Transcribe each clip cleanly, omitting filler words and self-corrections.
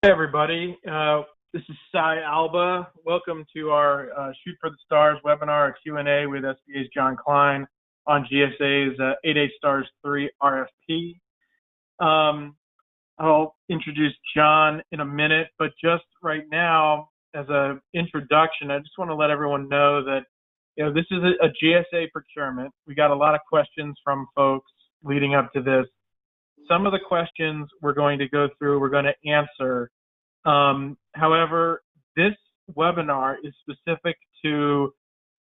Hey everybody, this is Alba. Welcome to our Shoot for the Stars webinar Q&A with SBA's John Klein on GSA's 8A STARS III RFP. I'll introduce John in a minute, but just right now, as an introduction, I just want to let everyone know that this is a GSA procurement. We got a lot of questions from folks leading up to this. Some of the questions we're going to go through, we're going to answer. However, this webinar is specific to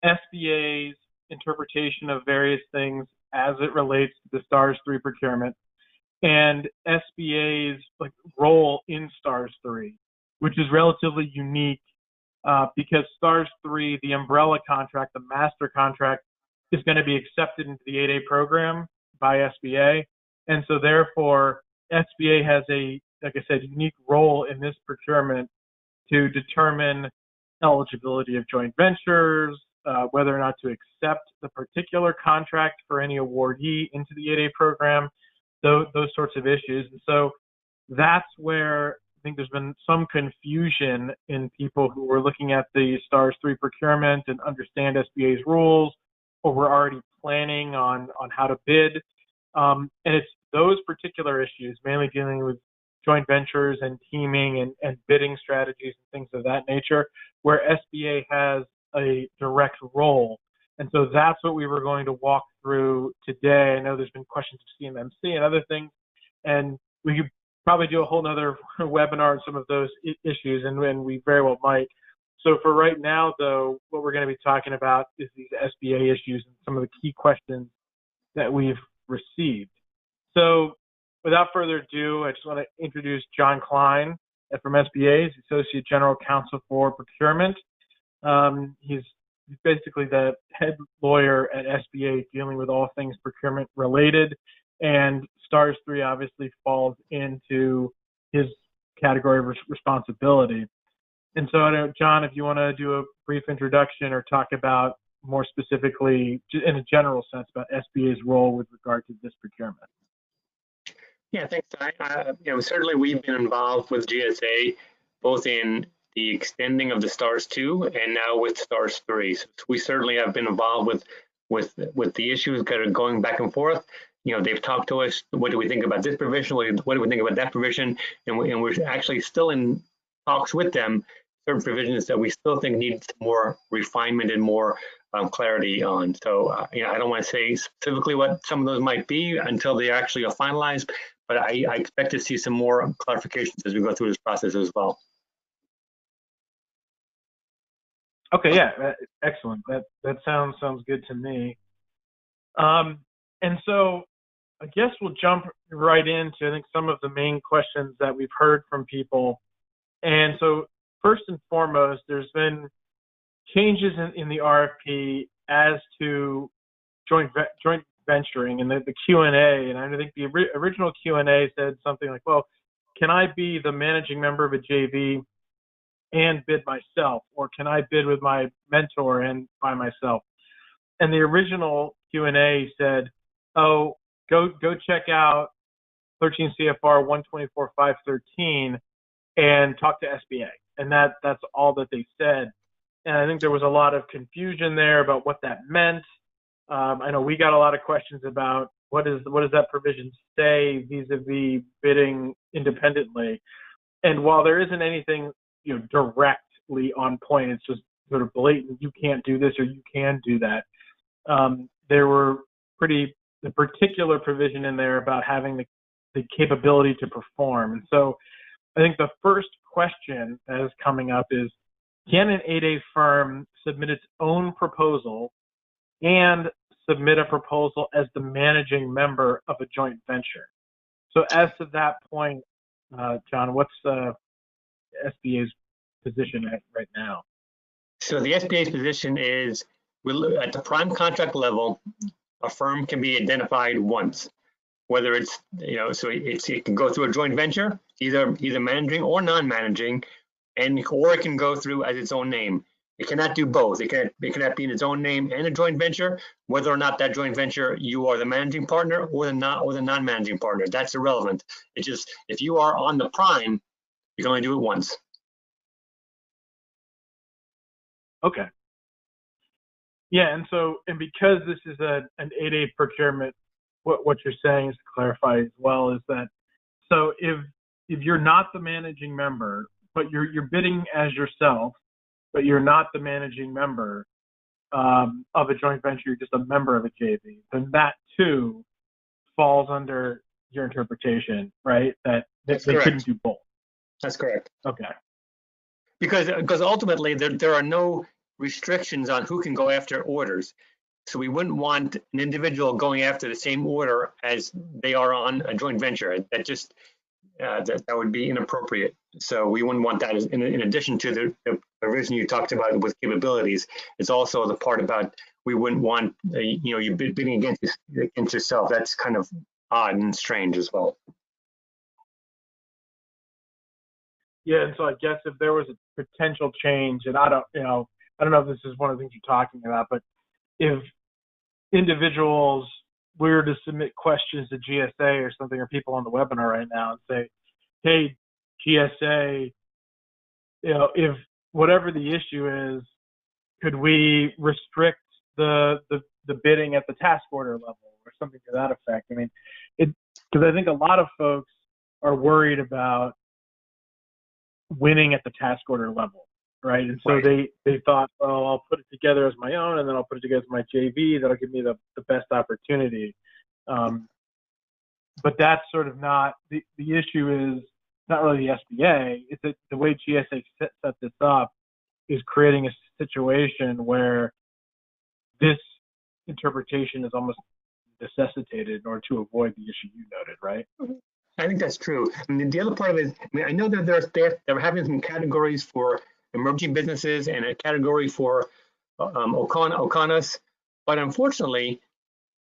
SBA's interpretation of various things as it relates to the STARS III procurement and SBA's role in STARS III, which is relatively unique because STARS III, the umbrella contract, the master contract, is going to be accepted into the 8A program by SBA. And so therefore, SBA has a, like I said, unique role in this procurement to determine eligibility of joint ventures, whether or not to accept the particular contract for any awardee into the 8A program, those sorts of issues. And so that's where I think there's been some confusion in people who were looking at the STARS III procurement and understand SBA's rules, or were already planning on how to bid. And it's those particular issues, mainly dealing with joint ventures and teaming and bidding strategies and things of that nature, where SBA has a direct role. And so that's what we were going to walk through today. I know there's been questions of CMMC and other things, and we could probably do a whole nother webinar on some of those issues, and we very well might. So for right now, though, what we're going to be talking about is these SBA issues and some of the key questions that we've received. So without further ado, I just want to introduce John Klein from SBA. He's Associate General Counsel for Procurement. He's basically the head lawyer at SBA dealing with all things procurement related, and STARS III obviously falls into his category of responsibility. And so, John, if you want to do a brief introduction or talk about more specifically, in a general sense, about SBA's role with regard to this procurement. Yeah, thanks, Ty. Certainly we've been involved with GSA, both in the extending of the STARS II and now with STARS III. So we certainly have been involved with the issues that are going back and forth. They've talked to us. What do we think about this provision? What do we think about that provision? And we're actually still in talks with them. Certain provisions that we still think need more refinement and more clarity on. So, I don't want to say specifically what some of those might be until they actually are finalized, but I expect to see some more clarifications as we go through this process as well. Okay, yeah, excellent. That sounds good to me. And so I guess we'll jump right into, I think, some of the main questions that we've heard from people. And so first and foremost, there's been changes in the RFP as to joint venturing and the Q&A. And I think the original Q&A said something like, well, can I be the managing member of a JV and bid myself? Or can I bid with my mentor and by myself? And the original Q&A said, oh, go check out 13 CFR 124.513 and talk to SBA. And that's all that they said. And I think there was a lot of confusion there about what that meant. I know we got a lot of questions about what does that provision say vis-a-vis bidding independently. And while there isn't anything directly on point, it's just sort of blatant, you can't do this or you can do that. There were the particular provision in there about having the capability to perform. And so I think the first question that is coming up is, can an 8A firm submit its own proposal and submit a proposal as the managing member of a joint venture? So as to that point, John, what's SBA's position right now? So the SBA's position is, at the prime contract level, a firm can be identified once, whether it's, so it can go through a joint venture, either managing or non-managing, or it can go through as its own name. It cannot do both. It cannot be in its own name and a joint venture, whether or not that joint venture you are the managing partner or the non-managing partner. That's irrelevant. It's just, if you are on the prime, You can only do it once. Okay. Yeah, and because this is an 8A procurement, what you're saying is, to clarify as well, is that so if you're not the managing member, but you're bidding as yourself, but you're not the managing member of a joint venture, you're just a member of a JV, then that too falls under your interpretation, right? That That's they correct. couldn't do both. That's correct. Okay. Because ultimately there are no restrictions on who can go after orders. So we wouldn't want an individual going after the same order as they are on a joint venture. That just that would be inappropriate. So we wouldn't want that. In addition to the provision you talked about with capabilities, it's also the part about we wouldn't want you bidding against yourself. That's kind of odd and strange as well. Yeah, and so I guess if there was a potential change, and I don't know if this is one of the things you're talking about, but if individuals were to submit questions to GSA or something, or people on the webinar right now, and say, hey, GSA, if whatever the issue is, could we restrict the bidding at the task order level or something to that effect? I mean, because I think a lot of folks are worried about winning at the task order level, right? And so Right. they thought, well, I'll put it together as my own, and then I'll put it together as my JV. That'll give me the best opportunity. But that's sort of not the issue. Is not really the SBA. It's that the way GSA set this up is creating a situation where this interpretation is almost necessitated in order to avoid the issue you noted, right? I think that's true. I mean, the other part of it, I mean, I know that they're having some categories for emerging businesses and a category for Oconas, but unfortunately,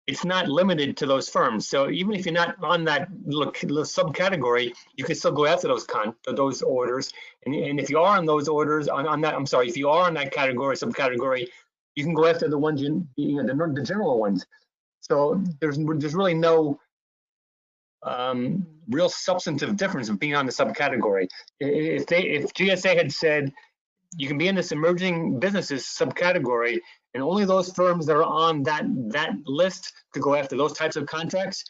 it's not limited to those firms. So even if you're not on that little subcategory, you can still go after those orders. And if you are on those orders, if you are on that category, subcategory, you can go after the ones the general ones. So there's really no real substantive difference of being on the subcategory. If GSA had said you can be in this emerging businesses subcategory, and only those firms that are on that list could go after those types of contracts,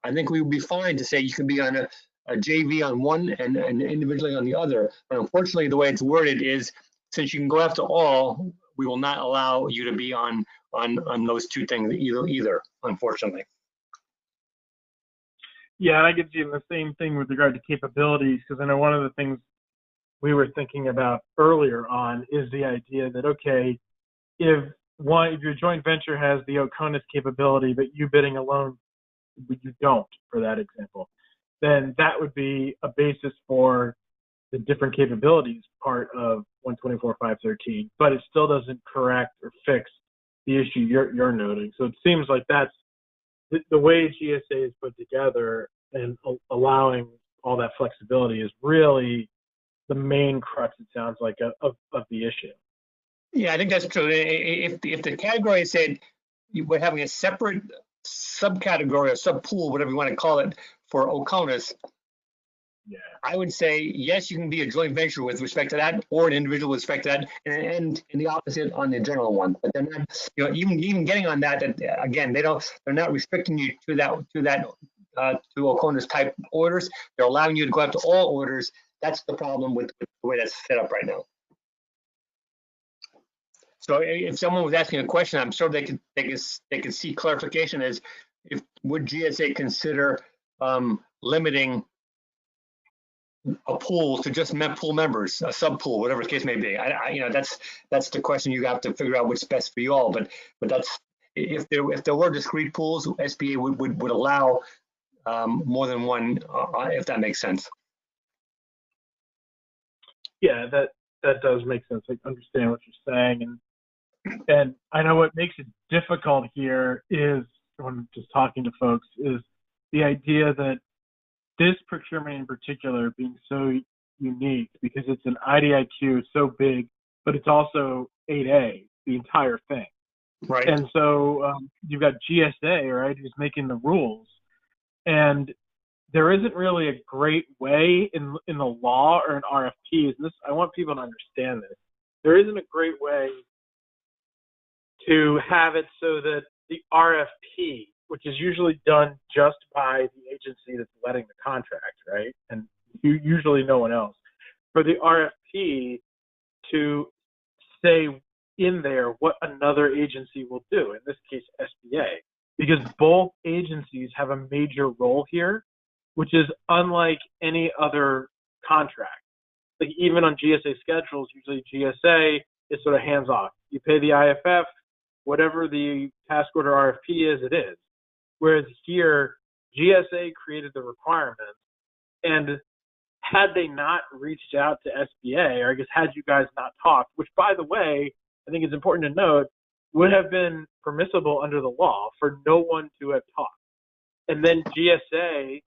I think we would be fine to say you can be on a JV on one and individually on the other. But unfortunately, the way it's worded is, since you can go after all, we will not allow you to be on those two things either, unfortunately. Yeah, and I get you the same thing with regard to capabilities, because I know one of the things we were thinking about earlier on is the idea that, okay, if your joint venture has the Oconas capability, but you bidding alone, you don't, for that example, then that would be a basis for the different capabilities part of 124.513, but it still doesn't correct or fix the issue you're noting. So it seems like that's the way GSA is put together, and allowing all that flexibility is really the main crux, it sounds like, of the issue. Yeah, I think that's true. If the category said we're having a separate subcategory or subpool, whatever you want to call it, for Oconas, yeah, I would say yes, you can be a joint venture with respect to that, or an individual with respect to that, and the opposite on the general one. But they're not, even getting on that. Again, they're not restricting you to to Oconas type orders. They're allowing you to go after all orders. That's the problem with the way that's set up right now. So if someone was asking a question, I'm sure they could see clarification as would GSA consider limiting a pool to just pool members, a subpool, whatever the case may be. That's the question you have to figure out what's best for you all. But that's if there were discrete pools, SBA would allow more than one, if that makes sense. Yeah, that does make sense. I understand what you're saying, and I know what makes it difficult here is, when I'm just talking to folks, is the idea that this procurement in particular being so unique, because it's an IDIQ, it's so big, but it's also 8A, the entire thing. Right. And so you've got GSA, right, who's making the rules. And there isn't really a great way in the law or in RFPs, and this, I want people to understand this. There isn't a great way to have it so that the RFP, which is usually done just by the agency that's letting the contract, right? And usually no one else. For the RFP to say in there what another agency will do, in this case SBA, because both agencies have a major role here, which is unlike any other contract. Like even on GSA schedules, usually GSA is sort of hands off. You pay the IFF, whatever the task order RFP is, it is. Whereas here, GSA created the requirements, and had they not reached out to SBA, or I guess had you guys not talked, which by the way, I think it's important to note, would have been permissible under the law for no one to have talked. And then GSA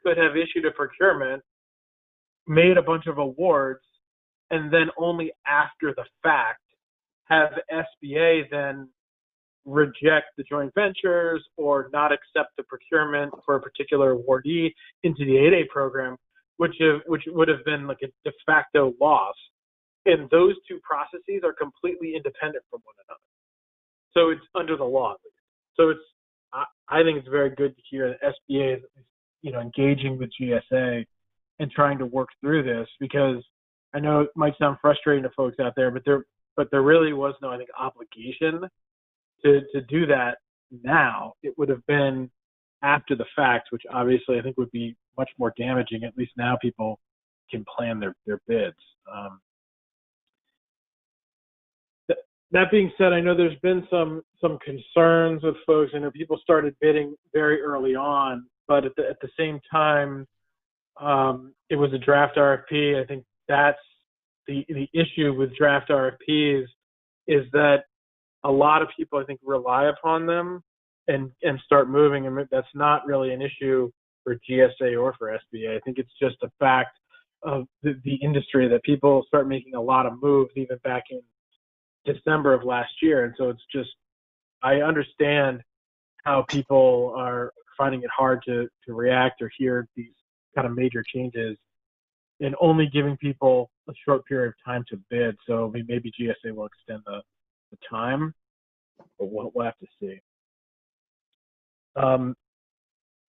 could have issued a procurement, made a bunch of awards, and then only after the fact have SBA then reject the joint ventures or not accept the procurement for a particular awardee into the 8A program, which would have been like a de facto loss. And those two processes are completely independent from one another. So it's under the law. So it's, I think it's very good to hear that SBA is, engaging with GSA and trying to work through this, because I know it might sound frustrating to folks out there, but there really was no, I think, obligation to do that now. It would have been after the fact, which obviously I think would be much more damaging. At least now people can plan their bids. That being said, I know there's been some concerns with folks. I know people started bidding very early on, but at the same time, it was a draft RFP. I think that's the issue with draft RFPs, is that a lot of people, I think, rely upon them and start moving. And that's not really an issue for GSA or for SBA. I think it's just a fact of the industry that people start making a lot of moves even back in December of last year. And so it's just, I understand how people are finding it hard to react or hear these kind of major changes and only giving people a short period of time to bid. So maybe GSA will extend the time, but we'll have to see.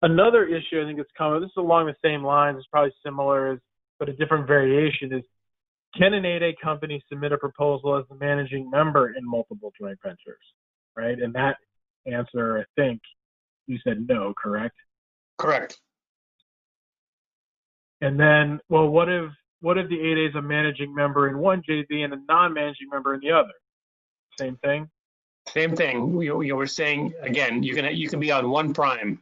Another issue I think that's common, this is along the same lines, it's probably similar, but a different variation, is can an 8A company submit a proposal as the managing member in multiple joint ventures, right? And that answer, I think you said no, correct? Correct. And then, well, what if the 8A is a managing member in one JV and a non-managing member in the other? Same thing? Same thing. We're saying, again, you can be on one prime,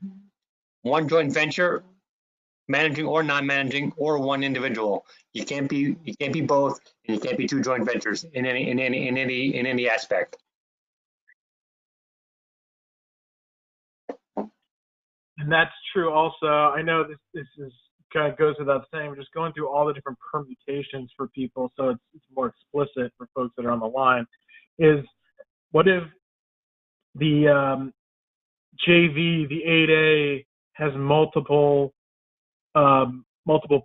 one joint venture, managing or non-managing, or one individual. You can't be both, and you can't be two joint ventures in any aspect. And that's true also. I know this is kind of goes without saying, we're just going through all the different permutations for people, so it's more explicit for folks that are on the line, is what if the JV, the 8A, has multiple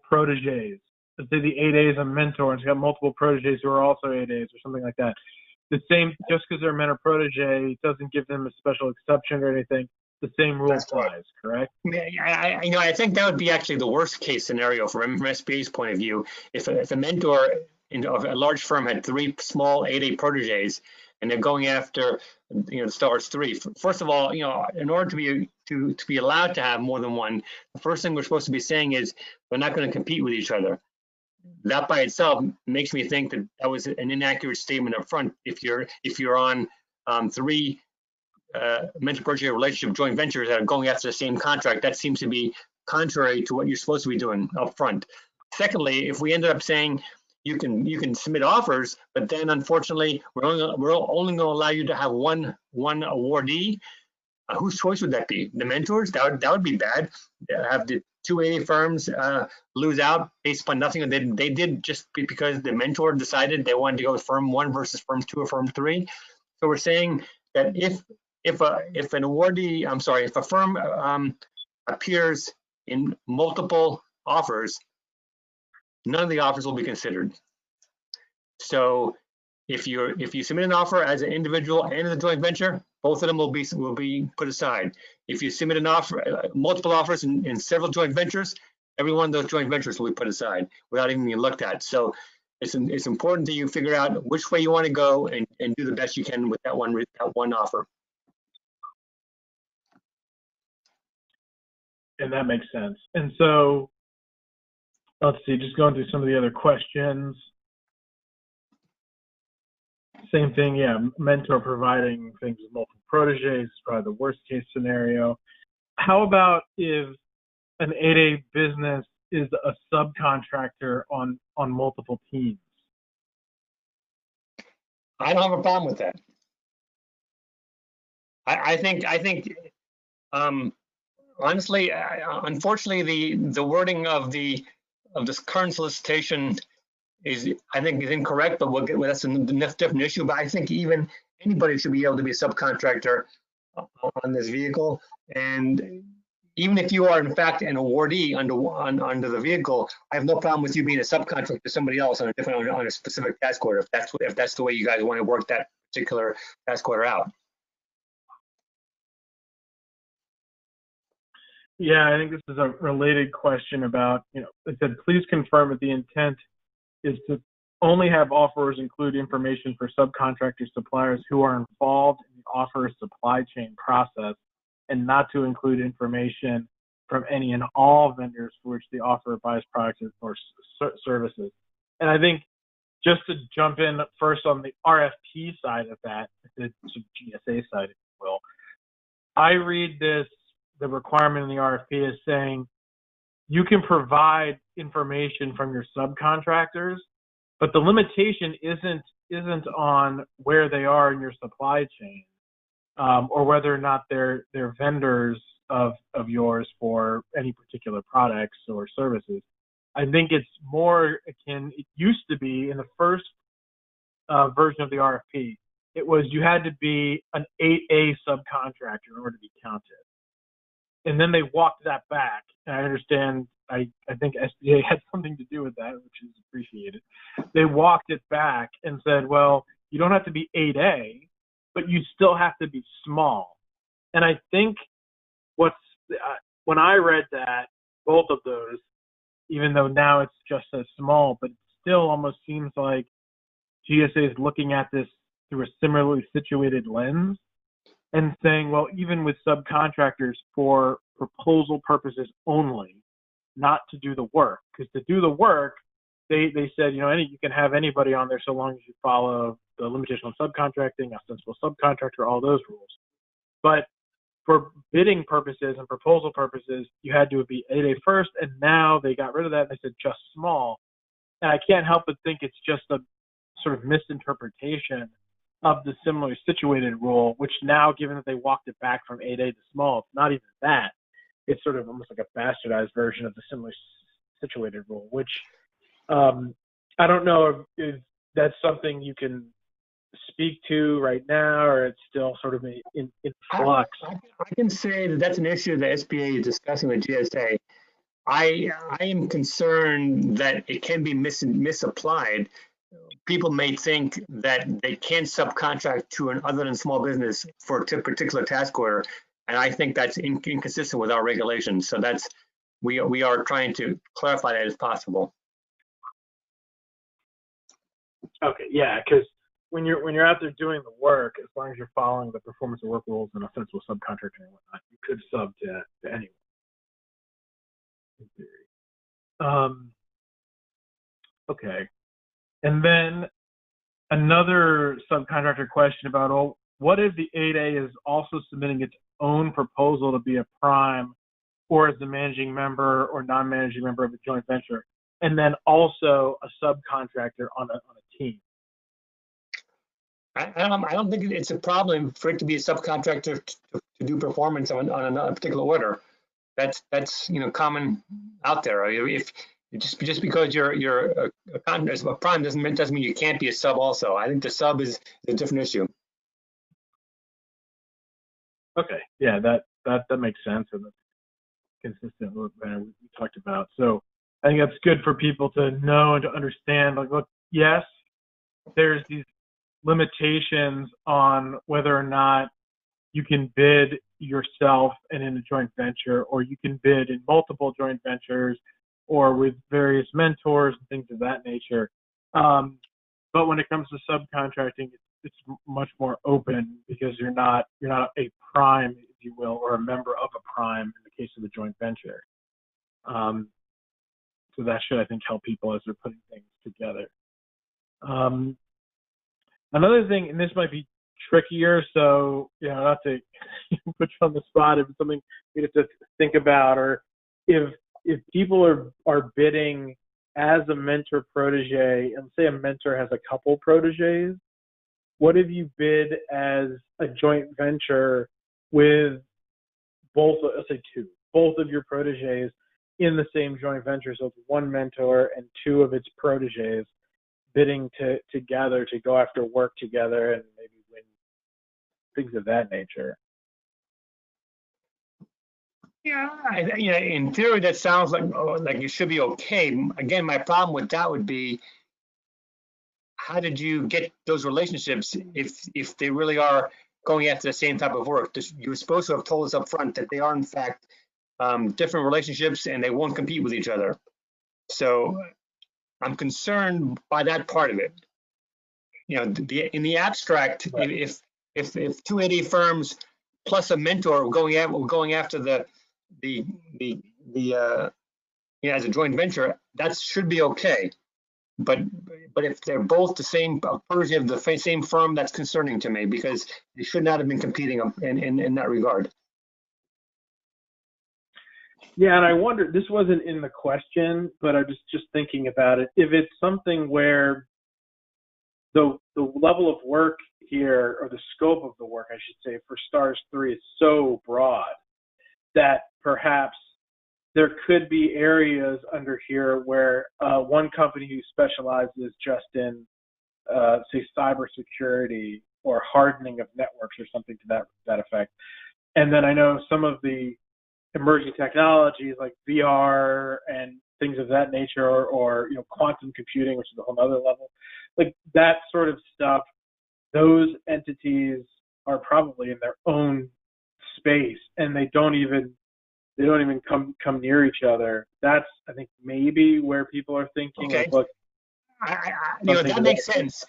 proteges? Let's say the 8A is a mentor and it's got multiple proteges who are also 8As or something like that. The same, just because they're a mentor protege doesn't give them a special exception or anything. The same rule applies, correct? I think that would be actually the worst case scenario from SBA's point of view. If a mentor of a large firm had 3 small 8A proteges and they're going after, the STARS 3. First of all, in order to be allowed to have more than one, the first thing we're supposed to be saying is we're not going to compete with each other. That by itself makes me think that was an inaccurate statement up front. If you're on 3 mentor protege relationship joint ventures that are going after the same contract, that seems to be contrary to what you're supposed to be doing up front. Secondly, if we ended up saying you can submit offers, but then unfortunately we're only going to allow you to have one awardee, whose choice would that be? The mentors? That would be bad. Have the 2 8A firms lose out based upon nothing they did just because the mentor decided they wanted to go with firm 1 versus firm 2 or firm 3. So we're saying that if a firm appears in multiple offers, none of the offers will be considered. So if you submit an offer as an individual and as a joint venture, both of them will be put aside. If you submit an offer, multiple offers in several joint ventures, every one of those joint ventures will be put aside without even being looked at. So it's important that you figure out which way you want to go and do the best you can with that one offer. And that makes sense. And so, let's see, just going through some of the other questions. Same thing, yeah, mentor providing things with multiple proteges is probably the worst case scenario. How about if an 8A business is a subcontractor on multiple teams? I don't have a problem with that. I think honestly, unfortunately, the wording of this current solicitation I think is incorrect, but that's a different issue. But I think even anybody should be able to be a subcontractor on this vehicle. And even if you are in fact an awardee under the vehicle, I have no problem with you being a subcontractor to somebody else on a specific task order, if that's the way you guys want to work that particular task order out. Yeah, I think this is a related question about, it said, please confirm that the intent is to only have offers include information for subcontractor suppliers who are involved in the offer supply chain process, and not to include information from any and all vendors for which the offer buys products or services. And I think just to jump in first on the RFP side of that, the GSA side, if you will, I read the requirement in the RFP is saying you can provide information from your subcontractors, but the limitation isn't on where they are in your supply chain, or whether or not they're vendors of yours for any particular products or services. I think it's more akin. It used to be in the first version of the RFP, it was you had to be an 8A subcontractor in order to be counted. And then they walked that back. And I understand, I think SBA had something to do with that, which is appreciated. They walked it back and said, well, you don't have to be 8A, but you still have to be small. And I think when I read that, both of those, even though now it's just as small, but it still almost seems like GSA is looking at this through a similarly situated lens and saying, well, even with subcontractors for proposal purposes only, not to do the work. Because to do the work, they said, you can have anybody on there so long as you follow the limitation on subcontracting, ostensible subcontractor, all those rules. But for bidding purposes and proposal purposes, you had to be 8A first, and now they got rid of that and they said just small. And I can't help but think it's just a sort of misinterpretation of the similarly situated rule, which now, given that they walked it back from 8A to small, it's not even that. It's sort of almost like a bastardized version of the similarly situated rule, which I don't know if that's something you can speak to right now, or it's still sort of in flux. I can say that that's an issue that SBA is discussing with GSA. I am concerned that it can be misapplied. People may think that they can subcontract to an other than small business for a particular task order, and I think that's inconsistent with our regulations. So we are trying to clarify that as possible. Okay, yeah, because when you're out there doing the work, as long as you're following the performance of work rules and ostensible subcontracting and whatnot, you could sub to anyone. In theory. Okay. And then another subcontractor question about, what if the 8A is also submitting its own proposal to be a prime or as the managing member or non-managing member of a joint venture, and then also a subcontractor on a team? I don't think it's a problem for it to be a subcontractor to do performance on a particular order. That's common out there. If just because you're a prime doesn't mean you can't be a sub also. I think the sub is a different issue. Okay, yeah, that makes sense. And consistent with what we talked about. So I think that's good for people to know and to understand. Like, look, yes, there's these limitations on whether or not you can bid yourself and in a joint venture, or you can bid in multiple joint ventures, or with various mentors and things of that nature. But when it comes to subcontracting, it's much more open because you're not a prime, if you will, or a member of a prime in the case of a joint venture. So that should, I think, help people as they're putting things together. Another thing, and this might be trickier, so not to put you on the spot, if it's something you have to think about, or if people are bidding as a mentor protege, and say a mentor has a couple proteges, what if you bid as a joint venture with both, let's say both of your proteges in the same joint venture? So it's one mentor and two of its proteges bidding together to go after work together and maybe win, things of that nature. Yeah, in theory, that sounds like it should be okay. Again, my problem with that would be, how did you get those relationships if they really are going after the same type of work? You were supposed to have told us up front that they are, in fact, different relationships and they won't compete with each other. So I'm concerned by that part of it. In the abstract, right. If 280 firms plus a mentor were going after the as a joint venture, that should be okay. But if they're both the same version of the same firm, that's concerning to me, because they should not have been competing in that regard. Yeah, and I wonder, this wasn't in the question, but I was just thinking about it. If it's something where the level of work here, or the scope of the work, I should say, for STARS 3 is so broad that perhaps there could be areas under here where one company who specializes just in, say, cybersecurity or hardening of networks or something to that effect. And then I know some of the emerging technologies like VR and things of that nature, or quantum computing, which is a whole other level, like that sort of stuff, those entities are probably in their own space and they don't even come near each other. That's, I think, maybe where people are thinking. Okay. Like, look, that makes sense.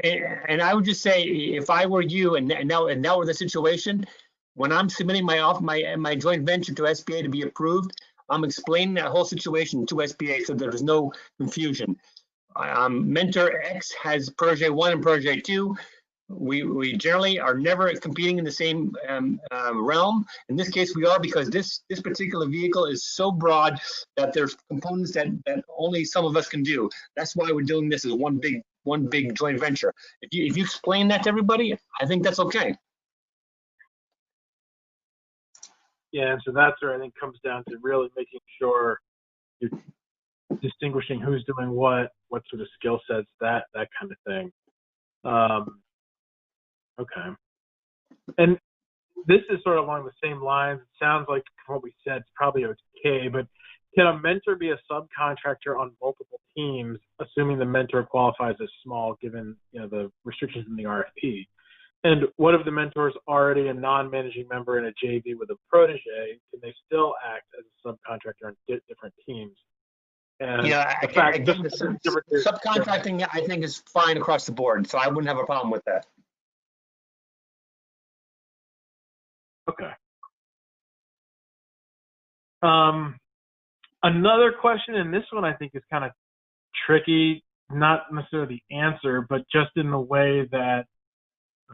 And I would just say, if I were you, and now we're the situation, when I'm submitting my joint venture to SBA to be approved, I'm explaining that whole situation to SBA so there's no confusion. Mentor X has Protege 1 and Protege 2. We generally are never competing in the same realm. In this case, we are, because this particular vehicle is so broad that there's components that only some of us can do. That's why we're doing this as one big joint venture. If you explain that to everybody, I think that's okay. Yeah, and so that's where I think comes down to really making sure you're distinguishing who's doing what sort of skill sets, that kind of thing. Okay. And this is sort of along the same lines. It sounds like from what we said, it's probably okay, but can a mentor be a subcontractor on multiple teams, assuming the mentor qualifies as small, given the restrictions in the RFP? And what if the mentor is already a non-managing member in a JV with a protege? Can they still act as a subcontractor on different teams? And subcontracting, I think, is fine across the board, so I wouldn't have a problem with that. Okay. Another question, and this one I think is kind of tricky, not necessarily the answer, but just in the way that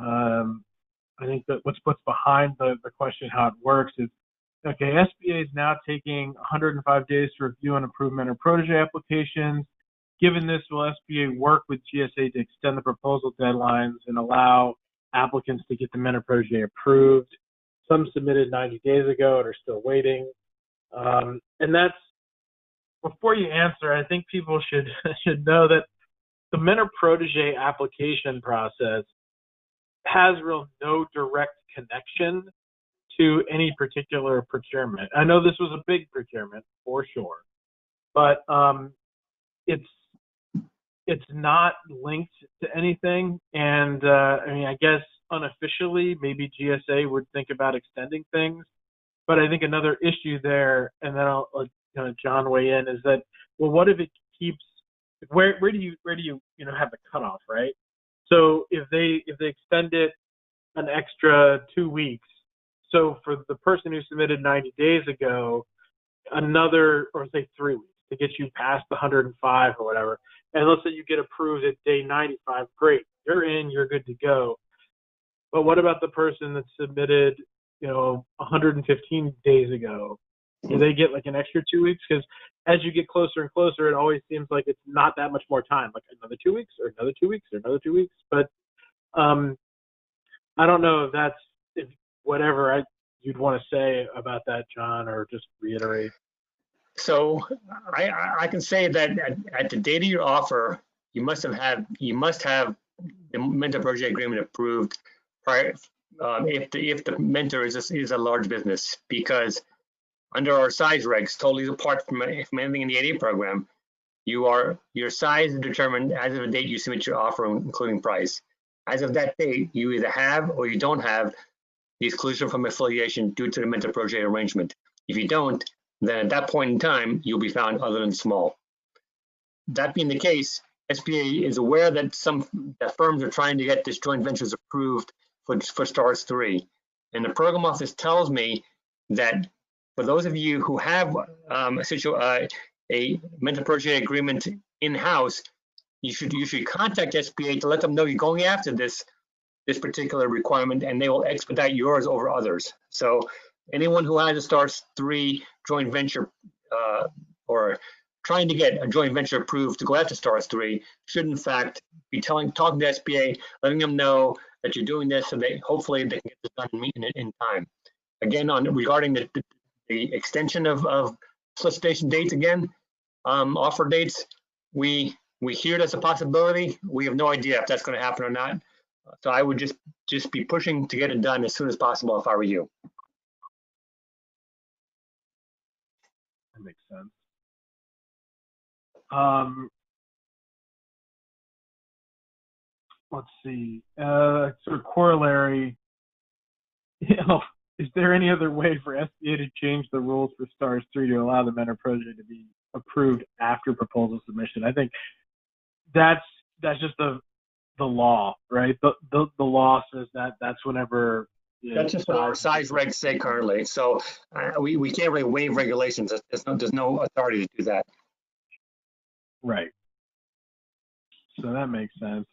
I think that what's behind the question, how it works, is, okay, SBA is now taking 105 days to review and approve mentor protege applications. Given this, will SBA work with GSA to extend the proposal deadlines and allow applicants to get the mentor protege approved? Some submitted 90 days ago and are still waiting. And that's, before you answer, I think people should know that the mentor protege application process has no direct connection to any particular procurement. I know this was a big procurement for sure, but it's not linked to anything. And I mean, I guess unofficially, maybe GSA would think about extending things. But I think another issue there, and then I'll kind of John weigh in, is that, well, what if it keeps, where do you have the cutoff, right? So if they extend it an extra 2 weeks, so for the person who submitted 90 days ago, another, or say 3 weeks to get you past the 105 or whatever, and let's say you get approved at day 95, great, you're in, you're good to go. But what about the person that submitted 115 days ago? Do they get like an extra 2 weeks? Because as you get closer and closer, it always seems like it's not that much more time, like another 2 weeks or another 2 weeks or another 2 weeks. But I don't know if that's whatever you'd want to say about that, John, or just reiterate. So I can say that at the date of your offer, you must have the mentor project agreement approved prior, if the mentor is a large business, because under our size regs, totally apart from anything in the 8A program, your size is determined as of the date you submit your offer, including price. As of that date, you either have or you don't have the exclusion from affiliation due to the mentor project arrangement. If you don't, then at that point in time, you'll be found other than small. That being the case, SBA is aware that that firms are trying to get this joint ventures approved for STARS 3. And the program office tells me that for those of you who have a mentor project agreement in-house, you should contact SBA to let them know you're going after this particular requirement, and they will expedite yours over others. So anyone who has a STARS 3 joint venture or trying to get a joint venture approved to go after STARS 3 should in fact be talking to SBA, letting them know that you're doing this, so hopefully they can get this done in time. Again, regarding the extension of solicitation dates, again, offer dates, we hear it as a possibility. We have no idea if that's going to happen or not. So I would just be pushing to get it done as soon as possible if I were you. That makes sense. Let's see. Sort of corollary. Is there any other way for SBA to change the rules for STARS 3 to allow the mentor project to be approved after proposal submission? I think that's just the law, right? The law says that's whenever. That's just what our size regs say currently. So we can't really waive regulations. There's no authority to do that. Right. So that makes sense.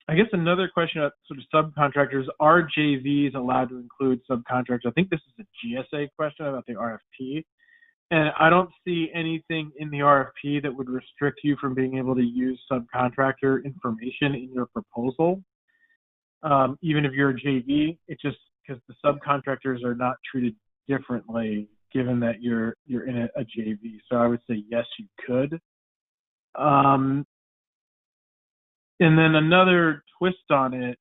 I guess another question about sort of subcontractors, are JVs allowed to include subcontractors? I think this is a GSA question about the RFP. And I don't see anything in the RFP that would restrict you from being able to use subcontractor information in your proposal. Even if you're a JV, it's just because the subcontractors are not treated differently given that you're in a JV. So I would say yes, you could. And then another twist on it,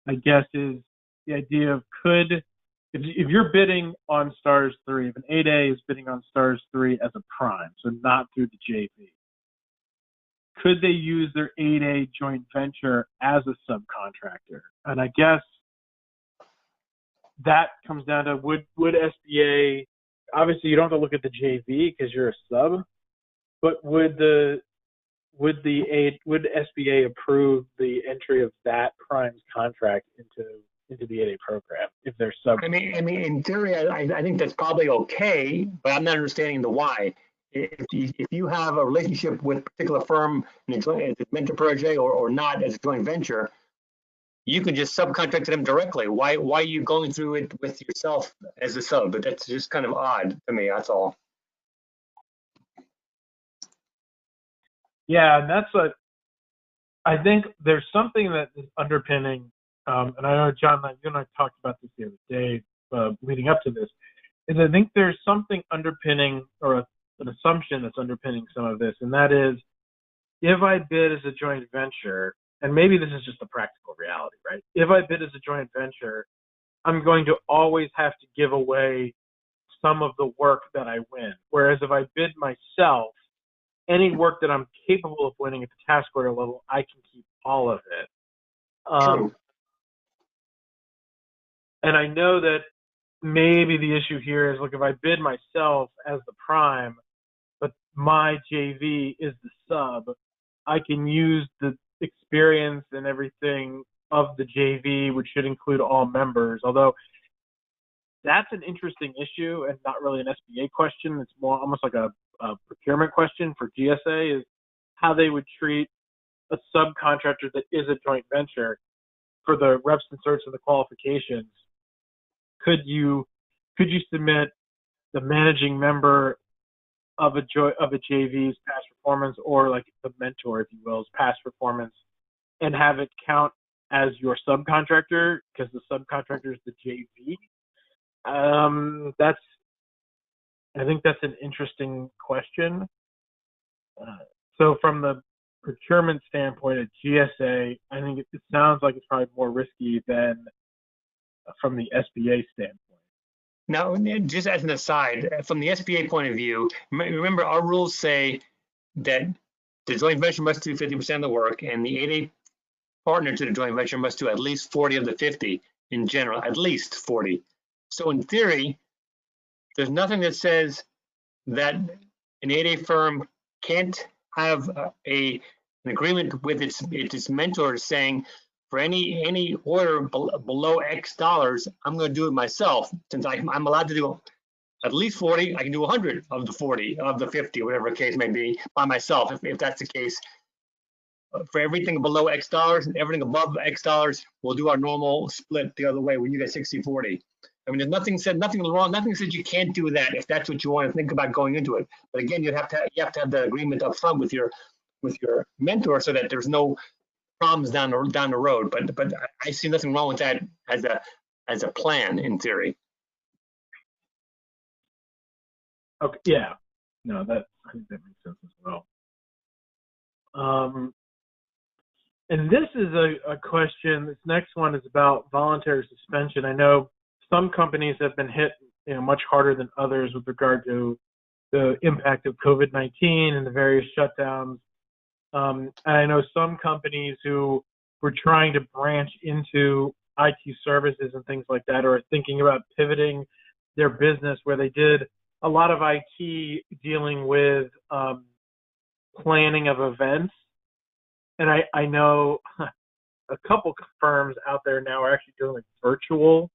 I guess, is the idea of if you're bidding on STARS 3, if an 8A is bidding on STARS 3 as a prime, so not through the JV, could they use their 8A joint venture as a subcontractor? And I guess that comes down to would SBA, obviously you don't have to look at the JV because you're a sub, but would SBA approve the entry of that prime's contract into the 8A program if they're sub? I mean, in theory, I think that's probably okay, but I'm not understanding the why. If you have a relationship with a particular firm as a mentor project or not as a joint venture, you can just subcontract to them directly. Why are you going through it with yourself as a sub? But that's just kind of odd to me. That's all. Yeah, and I think there's something that is underpinning, and I know, John, you and I talked about this the other day leading up to this, is I think there's something underpinning, or an assumption that's underpinning some of this, and that is, if I bid as a joint venture, and maybe this is just a practical reality, right? If I bid as a joint venture, I'm going to always have to give away some of the work that I win. Whereas if I bid myself, any work that I'm capable of winning at the task order level, I can keep all of it. True. And I know that maybe the issue here is, look, if I bid myself as the prime, but my JV is the sub, I can use the experience and everything of the JV, which should include all members. Although that's an interesting issue and not really an SBA question. It's more almost like a procurement question for GSA, is how they would treat a subcontractor that is a joint venture for the reps and certs and the qualifications. Could you submit the managing member of a JV's past performance, or like the mentor, if you will, past performance, and have it count as your subcontractor because the subcontractor is the JV? I think that's an interesting question. So from the procurement standpoint at GSA, I think it sounds like it's probably more risky than from the SBA standpoint. Now, just as an aside, from the SBA point of view, remember our rules say that the joint venture must do 50% of the work, and the 8A partner to the joint venture must do at least 40 of the 50 in general, at least 40. So in theory, there's nothing that says that an 8A firm can't have an agreement with its mentor saying, for any order below X dollars, I'm going to do it myself. Since I'm allowed to do at least 40, I can do 100 of the 40, of the 50, whatever the case may be, by myself, if that's the case. For everything below X dollars and everything above X dollars, we'll do our normal split the other way when you get 60-40. I mean, there's nothing wrong, nothing said you can't do that if that's what you want to think about going into it. But again, you have to have the agreement up front with your mentor so that there's no problems down the road. But I see nothing wrong with that as a plan in theory. Okay, yeah, no, I think that makes sense as well. And this is a question. This next one is about voluntary suspension. I know some companies have been hit, much harder than others with regard to the impact of COVID-19 and the various shutdowns. And I know some companies who were trying to branch into IT services and things like that, or are thinking about pivoting their business, where they did a lot of IT dealing with planning of events. And I know a couple firms out there now are actually doing like virtual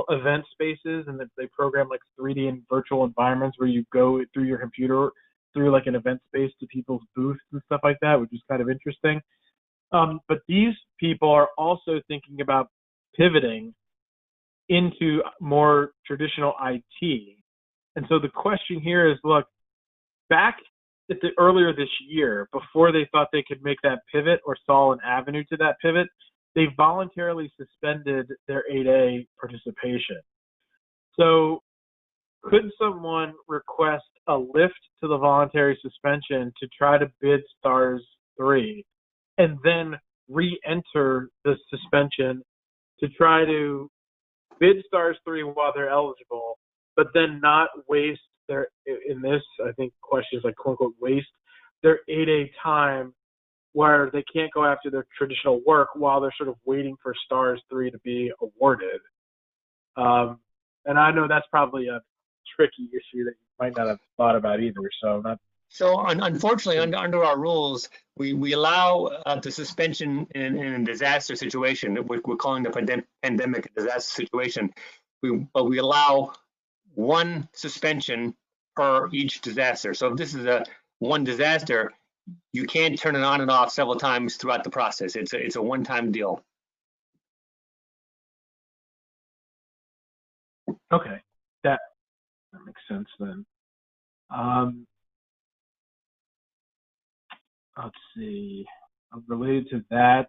event spaces, and they program like 3D and virtual environments where you go through your computer through like an event space to people's booths and stuff like that, which is kind of interesting. But these people are also thinking about pivoting into more traditional IT. And so the question here is, look, back at earlier this year, before they thought they could make that pivot or saw an avenue to that pivot, they voluntarily suspended their 8A participation. So could someone request a lift to the voluntary suspension to try to bid STARS 3 and then re-enter the suspension to try to bid STARS 3 while they're eligible, but then not waste their, in this, I think, questions like quote unquote waste their 8A time where they can't go after their traditional work while they're sort of waiting for STARS 3 to be awarded. And I know that's probably a tricky issue that you might not have thought about either. So unfortunately, under our rules, we allow the suspension in a disaster situation. We're calling the pandemic a disaster situation. But we allow one suspension per each disaster. So if this is one disaster, you can't turn it on and off several times throughout the process. It's a one-time deal. Okay, that makes sense then. Let's see. Related to that,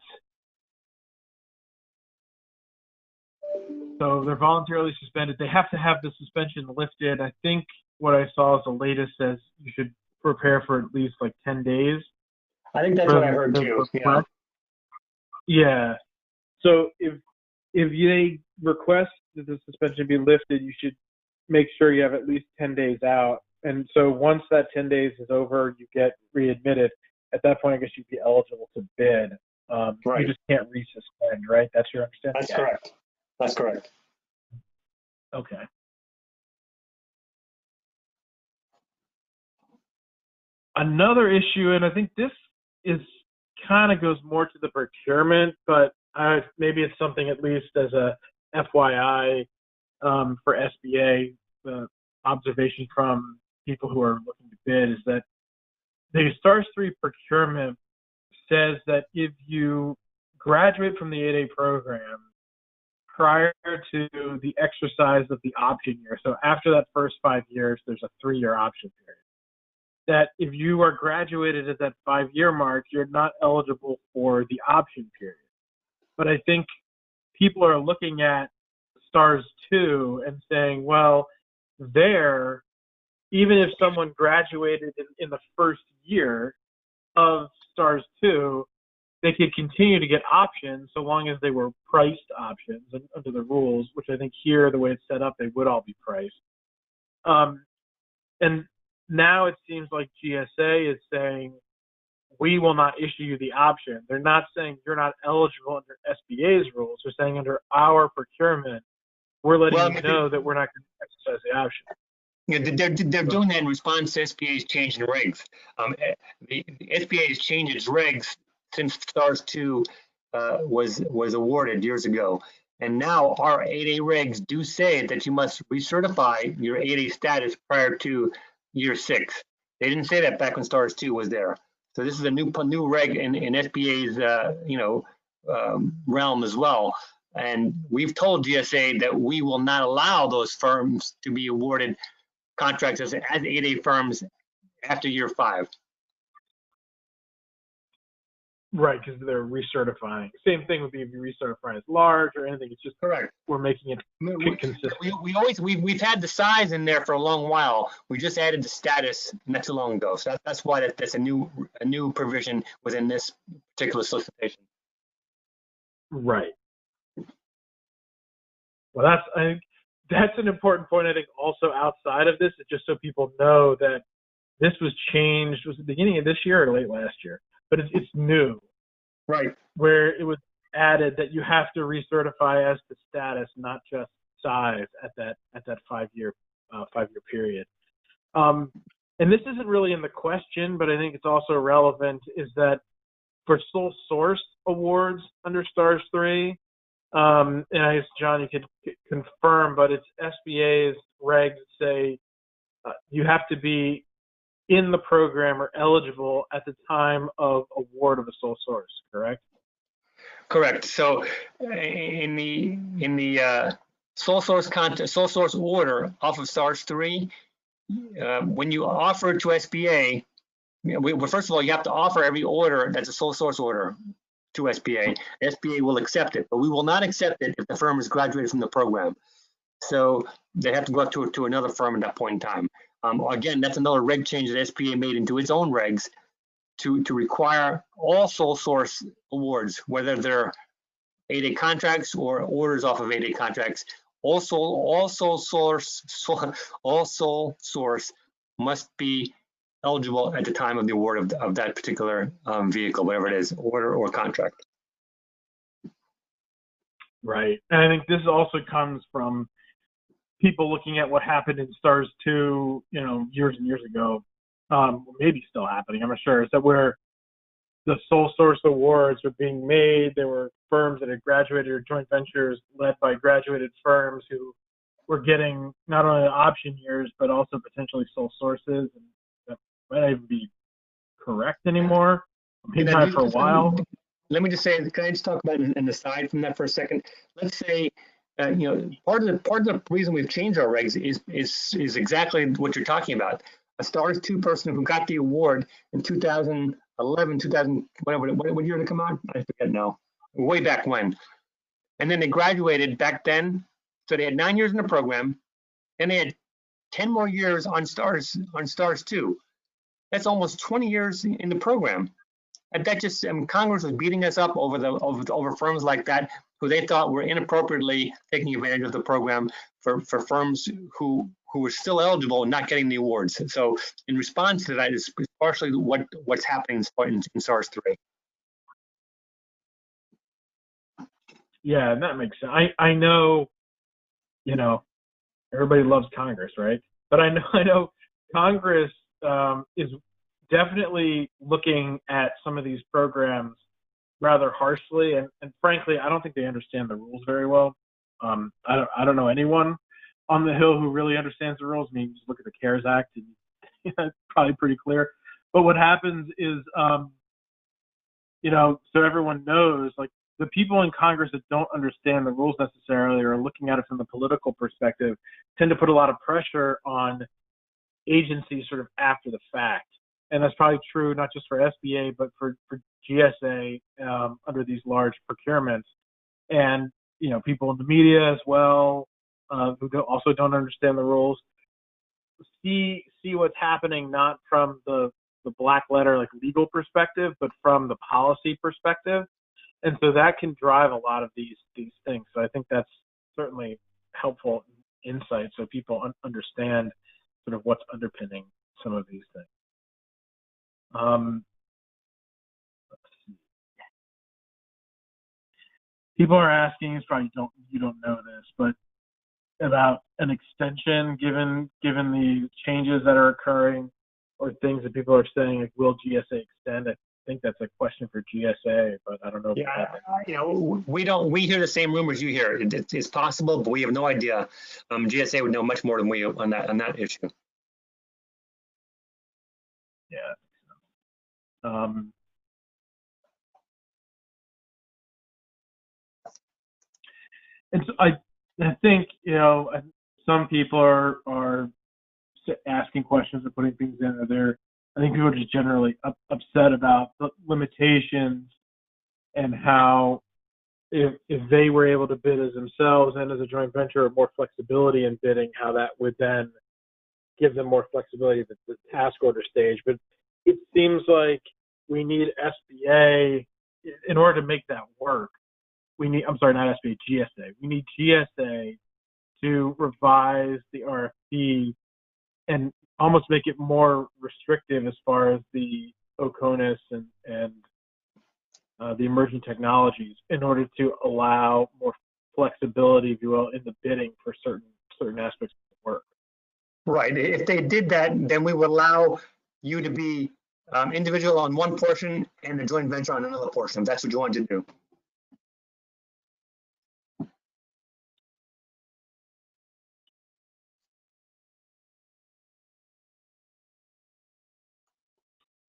so they're voluntarily suspended. They have to have the suspension lifted. I think what I saw is the latest says you should prepare for at least like 10 days. I think that's what I heard too. Yeah. So if if they request that the suspension be lifted, you should make sure you have at least 10 days out. And so once that 10 days is over, you get readmitted. At that point, I guess you'd be eligible to bid. Right. You just can't resuspend, right? That's your understanding? That's correct. That's correct. Okay. Another issue, and I think this is kind of goes more to the procurement, but maybe it's something at least as a FYI for SBA, the observation from people who are looking to bid is that the STARS 3 procurement says that if you graduate from the 8A program prior to the exercise of the option year, so after that first 5 years, there's a 3-year option period, that if you are graduated at that 5-year mark, you're not eligible for the option period. But I think people are looking at STARS 2 and saying, well, even if someone graduated in the first year of STARS 2, they could continue to get options so long as they were priced options under the rules, which I think here, the way it's set up, they would all be priced. And now it seems like GSA is saying, we will not issue you the option. They're not saying you're not eligible under SBA's rules. They're saying under our procurement, we're letting you know that we're not going to exercise the option. Yeah, they're doing that in response to SBA's change in regs. The SBA has changed its regs since STARS 2 was awarded years ago. And now our 8A regs do say that you must recertify your 8A status prior to year 6. They didn't say that back when STARS 2 was there. So this is a new reg in SBA's realm as well. And we've told GSA that we will not allow those firms to be awarded contracts as 8A firms after year 5. Right, because they're recertifying. Same thing would be if you recertify as large or anything. It's just correct. We're making it consistent. We've had the size in there for a long while. We just added the status not too long ago. So that's why that's a new provision within this particular solicitation. Right. Well, I think that's an important point. I think also outside of this, it's just so people know that this was changed. Was it the beginning of this year or late last year? But it's new, right? Where it was added that you have to recertify as to status, not just size at that 5-year period. And this isn't really in the question, but I think it's also relevant. Is that for sole source awards under STARS 3? And I guess John, you could confirm, but it's SBA's regs say you have to be in the program or eligible at the time of award of a sole source, correct? Correct. So in the sole source order off of STARS 3, when you offer it to SBA, well, first of all, you have to offer every order that's a sole source order to SBA. SBA will accept it, but we will not accept it if the firm is graduated from the program. So they have to go up to another firm at that point in time. Again, that's another reg change that SBA made into its own regs to require all sole source awards, whether they're 8A contracts or orders off of 8A contracts. All sole source must be eligible at the time of the award of that particular vehicle, whatever it is, order or contract. Right, and I think this also comes from people looking at what happened in STARS 2, years and years ago, maybe still happening, I'm not sure, is that where the sole source awards were being made, there were firms that had graduated or joint ventures led by graduated firms who were getting not only option years, but also potentially sole sources, and that might not even be correct anymore, maybe not for a while. Let me just say, can I just talk about an aside from that for a second? Let's say, part of the reason we've changed our regs is exactly what you're talking about. A STARS 2 person who got the award in 2011, what year did it come out? I forget now. Way back when. And then they graduated back then. So they had 9 years in the program, and they had 10 more years on STARS 2. That's almost 20 years in the program. And that just Congress was beating us up over firms like that who they thought were inappropriately taking advantage of the program for firms who were still eligible and not getting the awards. So in response to that is partially what's happening in STARS 3. Yeah, and that makes sense. I know, you know, everybody loves Congress, right? But I know Congress is definitely looking at some of these programs rather harshly, and frankly, I don't think they understand the rules very well. I don't know anyone on the Hill who really understands the rules. I mean, just look at the CARES Act, and it's probably pretty clear. But what happens is, you know, so everyone knows, like, the people in Congress that don't understand the rules necessarily or are looking at it from the political perspective tend to put a lot of pressure on agencies sort of after the fact. And that's probably true not just for SBA, but for GSA under these large procurements. And, you know, people in the media as well who also don't understand the rules see what's happening not from the black letter, like, legal perspective, but from the policy perspective. And so that can drive a lot of these things. So I think that's certainly helpful insight so people understand sort of what's underpinning some of these things. Let's see. People are asking, it's probably you don't know this, but about an extension given the changes that are occurring or things that people are saying, like, will GSA extend? I think that's a question for GSA, but I don't know. Yeah, you know, we hear the same rumors you hear. It's possible, but we have no idea. GSA would know much more than we on that issue. Yeah. And so I think, you know, some people are asking questions or putting things in there. I think people are just generally upset about the limitations and how if they were able to bid as themselves and as a joint venture or more flexibility in bidding, how that would then give them more flexibility at the task order stage. But it seems like we need SBA in order to make that work. We need, I'm sorry, not SBA, GSA. We need GSA to revise the RFP and almost make it more restrictive as far as the OCONUS and the emerging technologies in order to allow more flexibility, if you will, in the bidding for certain aspects of the work. Right. If they did that, then we would allow you to be individual on one portion and the joint venture on another portion, if that's what you want to do.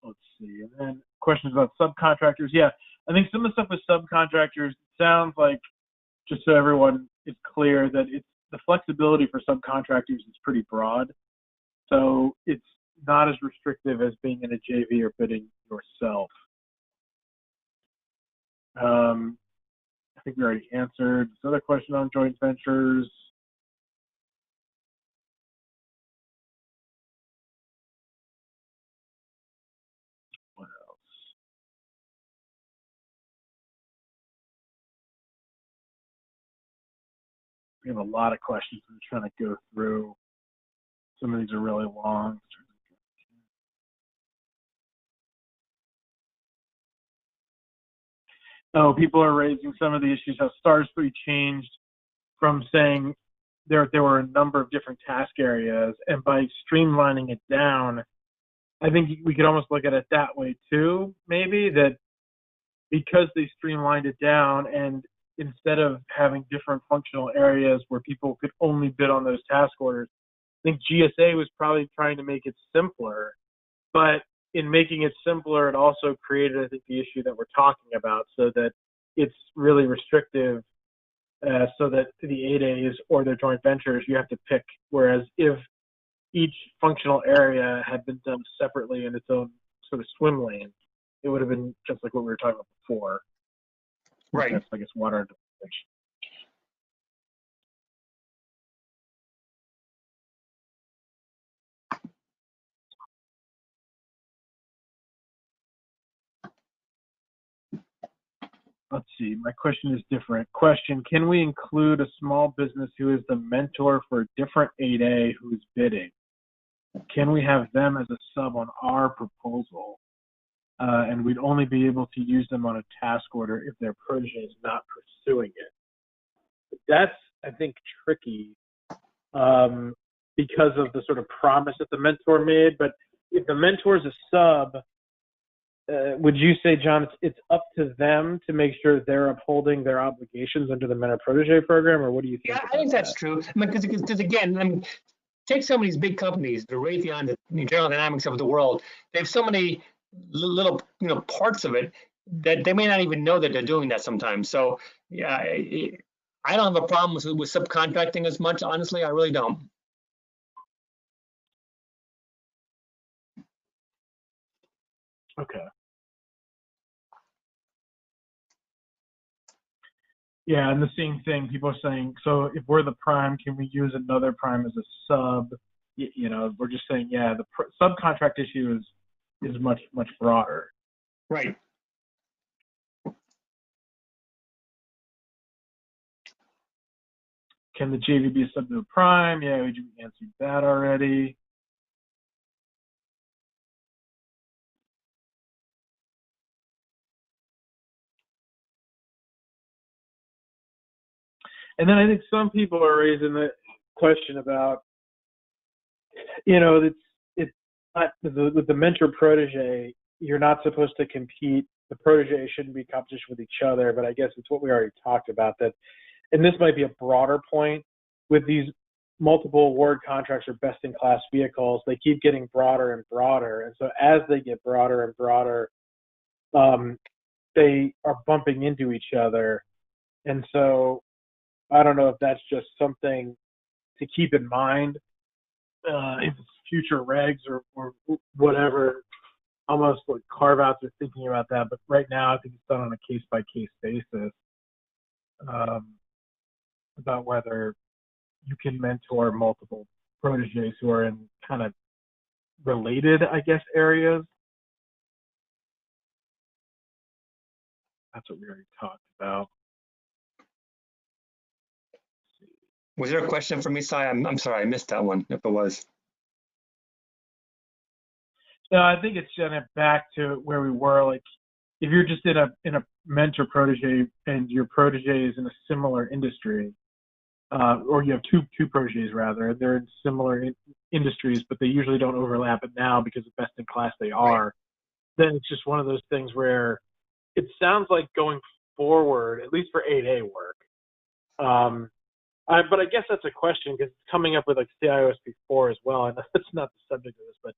Let's see. And then questions about subcontractors. Yeah, I think some of the stuff with subcontractors sounds like, just so everyone is clear, that it's the flexibility for subcontractors is pretty broad. So it's not as restrictive as being in a JV or bidding yourself. I think we already answered this other question on joint ventures. What else? We have a lot of questions. I'm trying to go through. Some of these are really long. Oh, people are raising some of the issues how STARS 3 changed from saying there were a number of different task areas, and by streamlining it down, I think we could almost look at it that way too, maybe, that because they streamlined it down and instead of having different functional areas where people could only bid on those task orders, I think GSA was probably trying to make it simpler, but in making it simpler, it also created, I think, the issue that we're talking about, so that it's really restrictive, so that the 8As or their joint ventures, you have to pick, whereas if each functional area had been done separately in its own sort of swim lane, it would have been just like what we were talking about before. Right. That's, I guess, water and fish. let's see, my question is different. Question, can we include a small business who is the mentor for a different 8A who's bidding? Can we have them as a sub on our proposal? And we'd only be able to use them on a task order if their protege is not pursuing it. That's, I think, tricky because of the sort of promise that the mentor made. But if the mentor is a sub, would you say, John, it's up to them to make sure they're upholding their obligations under the mentor protege program, or what do you think? Yeah, I think that's true. I mean, because again, I mean, take some of these big companies, the Raytheon, the General Dynamics of the world. They have so many little, parts of it that they may not even know that they're doing that sometimes. So, yeah, I don't have a problem with subcontracting as much. Honestly, I really don't. Okay. Yeah, and the same thing, people are saying, so if we're the prime, can we use another prime as a sub? We're just saying, yeah, the subcontract issue is much, much broader. Right. Can the JV be a sub to a prime? Yeah, we answered that already. And then I think some people are raising the question about, it's not with the mentor protege, you're not supposed to compete. The protege shouldn't be competition with each other, but I guess it's what we already talked about, that, and this might be a broader point, with these multiple award contracts or best in class vehicles, they keep getting broader and broader. And so as they get broader and broader, they are bumping into each other. And so I don't know if that's just something to keep in mind, if it's future regs or whatever, almost like carve outs or thinking about that. But right now, I think it's done on a case by case basis, about whether you can mentor multiple proteges who are in kind of related, I guess, areas. That's what we already talked about. Was there a question for me, Sai? I'm sorry, I missed that one, if it was. No, I think it's kind of back to where we were. Like, if you're just in a mentor protege and your protege is in a similar industry, or you have two proteges rather, they're in similar industries, but they usually don't overlap. But now, because of best in class they are, then it's just one of those things where it sounds like going forward, at least for 8A work. But I guess that's a question because it's coming up with like CIOSP 4 as well. And that's not the subject of this, but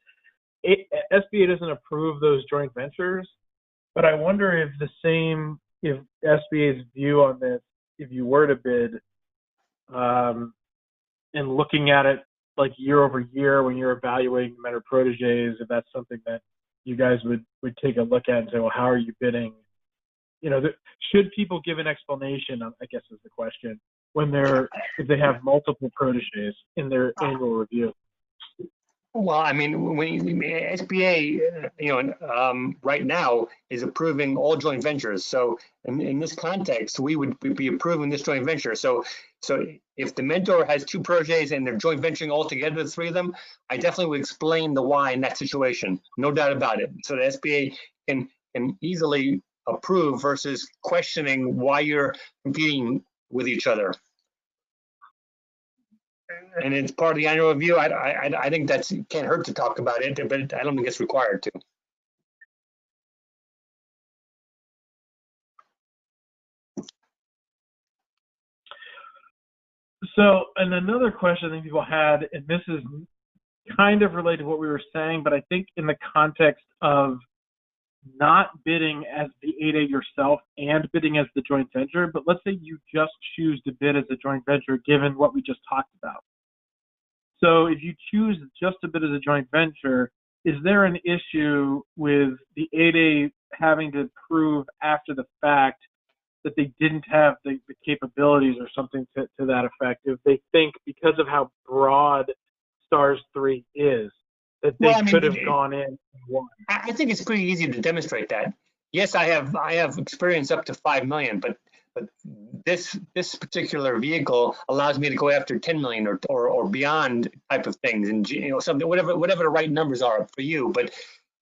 SBA doesn't approve those joint ventures. But I wonder if SBA's view on this, if you were to bid, and looking at it like year over year when you're evaluating mentor proteges, if that's something that you guys would take a look at and say, well, how are you bidding? Should people give an explanation, I guess is the question, if they have multiple proteges in their annual review? Well, I mean, when SBA, right now is approving all joint ventures. So in this context, we would be approving this joint venture. So if the mentor has two proteges and they're joint venturing all together, the three of them, I definitely would explain the why in that situation. No doubt about it. So the SBA can easily approve versus questioning why you're competing with each other. And it's part of the annual review. I think that can't hurt to talk about it, but I don't think it's required to. So, and another question I think people had, and this is kind of related to what we were saying, but I think in the context of not bidding as the 8A yourself and bidding as the joint venture, but let's say you just choose to bid as a joint venture given what we just talked about. So if you choose just to bid as a joint venture, is there an issue with the 8A having to prove after the fact that they didn't have the capabilities or something to that effect, if they think because of how broad STARS 3 is, that they could have gone in and won? I think it's pretty easy to demonstrate that. Yes, I have experience up to 5 million, but this particular vehicle allows me to go after 10 million or beyond type of things, and something whatever the right numbers are for you. But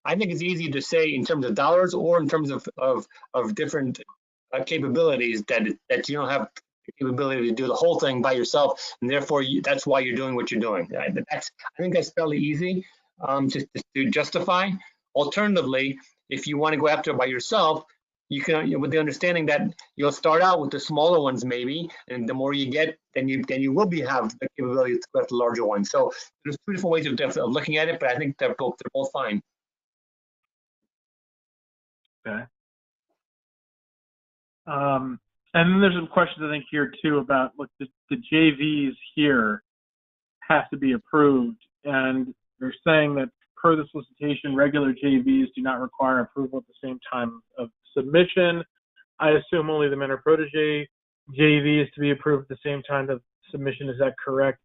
I think it's easy to say in terms of dollars or in terms of different capabilities that you don't have the capability to do the whole thing by yourself, and therefore that's why you're doing what you're doing. I think that's fairly easy to justify. Alternatively, if you want to go after it by yourself, you can, with the understanding that you'll start out with the smaller ones maybe, and the more you get, then you will have the capability to go after the larger ones. So there's two different ways of looking at it, but I think they're both fine. Okay. And then there's some questions I think here too about, look, the JVs here have to be approved, and they're saying that per the solicitation, regular JVs do not require approval at the same time of submission. I assume only the mentor protege JV is to be approved at the same time of submission. Is that correct?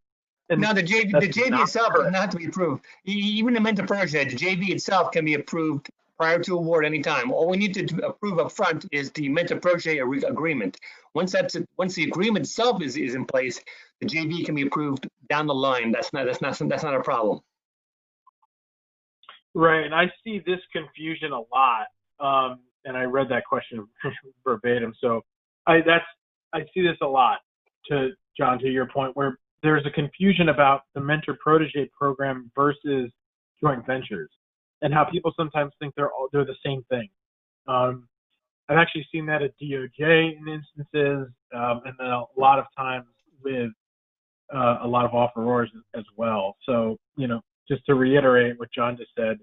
And now the JV itself does not have to be approved. Even the mentor protege, the JV itself can be approved prior to award anytime. All we need to approve up front is the mentor protege agreement. Once the agreement itself is in place, the JV can be approved down the line. That's not a problem. Right, and I see this confusion a lot, and I read that question verbatim. So I see this a lot, to John, to your point, where there's a confusion about the mentor protege program versus joint ventures, and how people sometimes think they're the same thing. I've actually seen that at DOJ in instances, and then a lot of times with a lot of offerors as well. So, just to reiterate what John just said,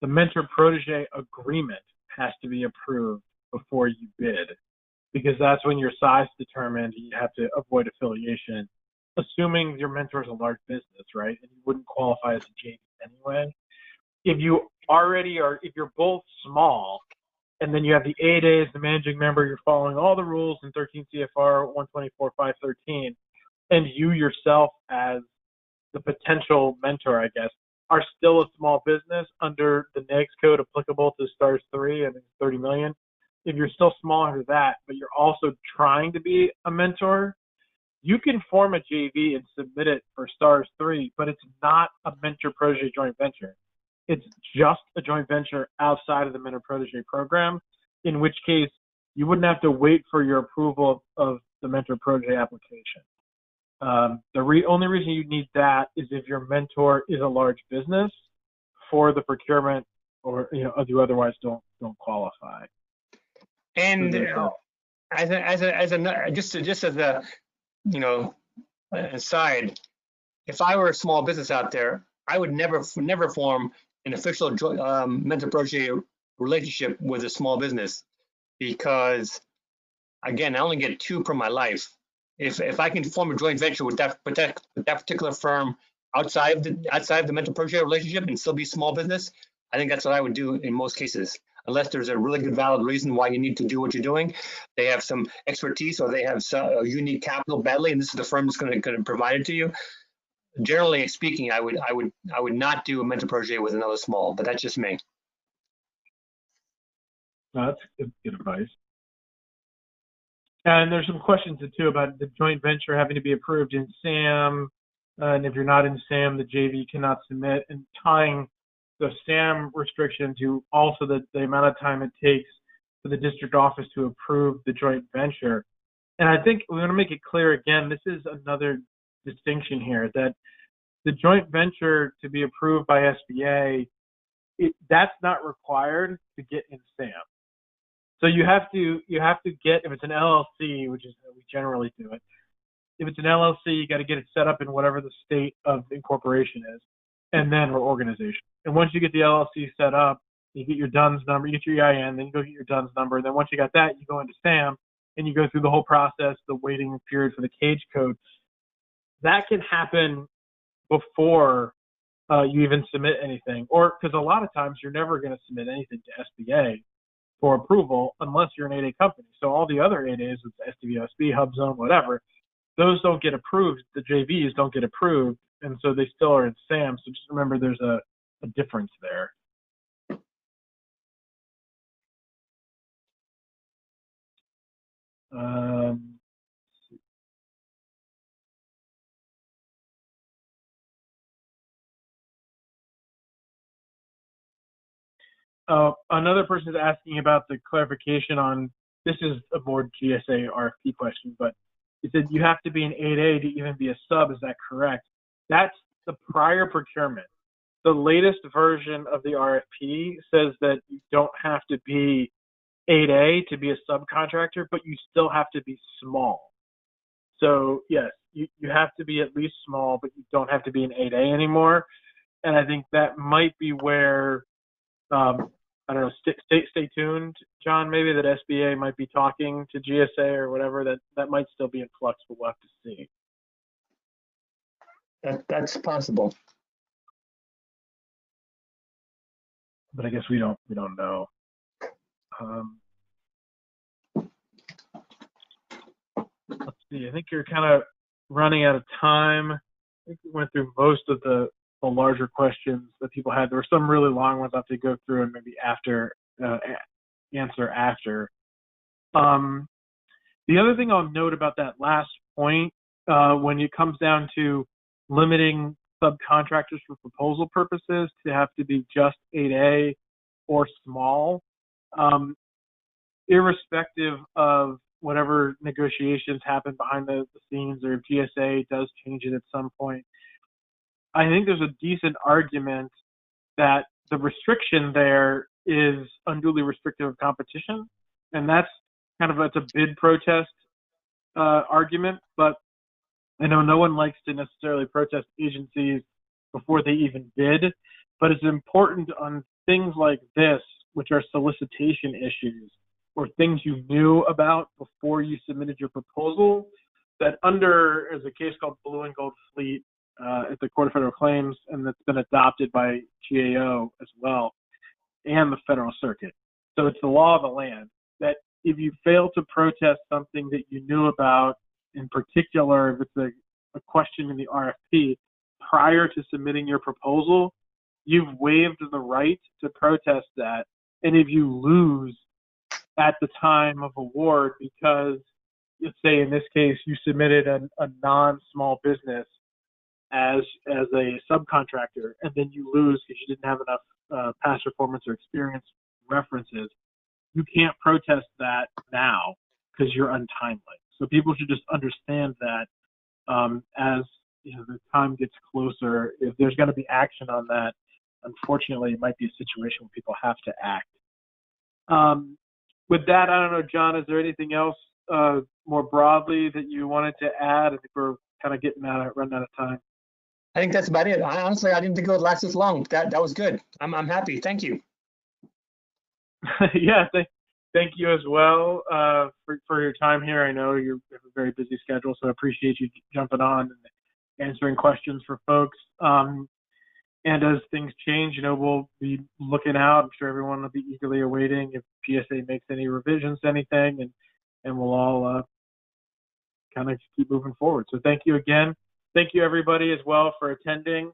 the mentor protege agreement has to be approved before you bid, because that's when your size is determined. You have to avoid affiliation, assuming your mentor is a large business, right? And you wouldn't qualify as a JV anyway. If you already are, if you're both small, and then you have the 8A as the managing member, you're following all the rules in 13 CFR 124.513, and you yourself as the potential mentor, I guess, are still a small business under the NAICS code applicable to STARS 3 and 30 million. If you're still smaller than that, but you're also trying to be a mentor, you can form a JV and submit it for STARS 3, but it's not a mentor protege joint venture. It's just a joint venture outside of the mentor protege program, in which case you wouldn't have to wait for your approval of the mentor protege application. The only reason you need that is if your mentor is a large business for the procurement, or you otherwise don't qualify. And just as a aside, if I were a small business out there, I would never form an official mentor protege relationship with a small business, because again, I only get 2 per my life. If I can form a joint venture with that particular firm outside of the mentor protege relationship and still be small business, I think that's what I would do in most cases, unless there's a really good valid reason why you need to do what you're doing. They have some expertise, or they have you need capital badly, and this is the firm that's going to provide it to you. Generally speaking, I would not do a mentor protege with another small, but that's just me. That's good advice. And there's some questions too about the joint venture having to be approved in SAM, and if you're not in SAM, the JV cannot submit, and tying the SAM restriction to also the amount of time it takes for the district office to approve the joint venture. And I think we want to make it clear again, this is another distinction here, that the joint venture to be approved by SBA, that's not required to get in SAM. So you have to get, if it's an LLC, which is how we generally do it, if it's an LLC, you got to get it set up in whatever the state of the incorporation is, and then or organization. And once you get the LLC set up, you get your DUNS number, you get your EIN, then you go get your DUNS number, and then once you got that, you go into SAM, and you go through the whole process, the waiting period for the cage code. That can happen before you even submit anything, or because a lot of times you're never going to submit anything to SBA for approval unless you're an 8A company. So all the other 8As, with SDVSB, HubZone, whatever, those don't get approved. The JVs don't get approved, and so they still are in SAM. So just remember there's a difference there. Um, Another person is asking about the clarification on, this is a more GSA RFP question, but it said you have to be an 8A to even be a sub. Is that correct? That's the prior procurement. The latest version of the RFP says that you don't have to be 8A to be a subcontractor, but you still have to be small. So yes, you have to be at least small, but you don't have to be an 8A anymore. And I think that might be where, I don't know, stay tuned, John, maybe that SBA might be talking to GSA or whatever, that might still be in flux, but we'll have to see. That's possible. But I guess we don't know. Let's see, I think you're kind of running out of time. I think we went through most of the larger questions that people had. There were some really long ones I have to go through and maybe answer after. The other thing I'll note about that last point, when it comes down to limiting subcontractors for proposal purposes to have to be just 8A or small, irrespective of whatever negotiations happen behind the scenes, or if GSA does change it at some point, I think there's a decent argument that the restriction there is unduly restrictive of competition, and that's a bid protest argument. But I know no one likes to necessarily protest agencies before they even bid, but it's important on things like this, which are solicitation issues or things you knew about before you submitted your proposal, that there's a case called Blue and Gold Fleet at the Court of Federal Claims, and that's been adopted by GAO as well, and the Federal Circuit. So it's the law of the land that if you fail to protest something that you knew about, in particular if it's a question in the RFP, prior to submitting your proposal, you've waived the right to protest that. And if you lose at the time of award, because let's say in this case you submitted a non-small business as a subcontractor, and then you lose because you didn't have enough past performance or experience references, you can't protest that now because you're untimely. So people should just understand that as the time gets closer, if there's going to be action on that, unfortunately, it might be a situation where people have to act. With that, I don't know, John, is there anything else more broadly that you wanted to add? I think we're kind of running out of time. I think that's about it. Honestly, I didn't think it would last this long. That was good. I'm happy. Thank you. Yeah, thank you as well for your time here. I know you have a very busy schedule, so I appreciate you jumping on and answering questions for folks. And as things change, we'll be looking out. I'm sure everyone will be eagerly awaiting if GSA makes any revisions to anything, and we'll all kind of keep moving forward. So thank you again. Thank you, everybody, as well for attending,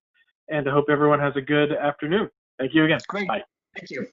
and I hope everyone has a good afternoon. Thank you again. Great. Bye. Thank you.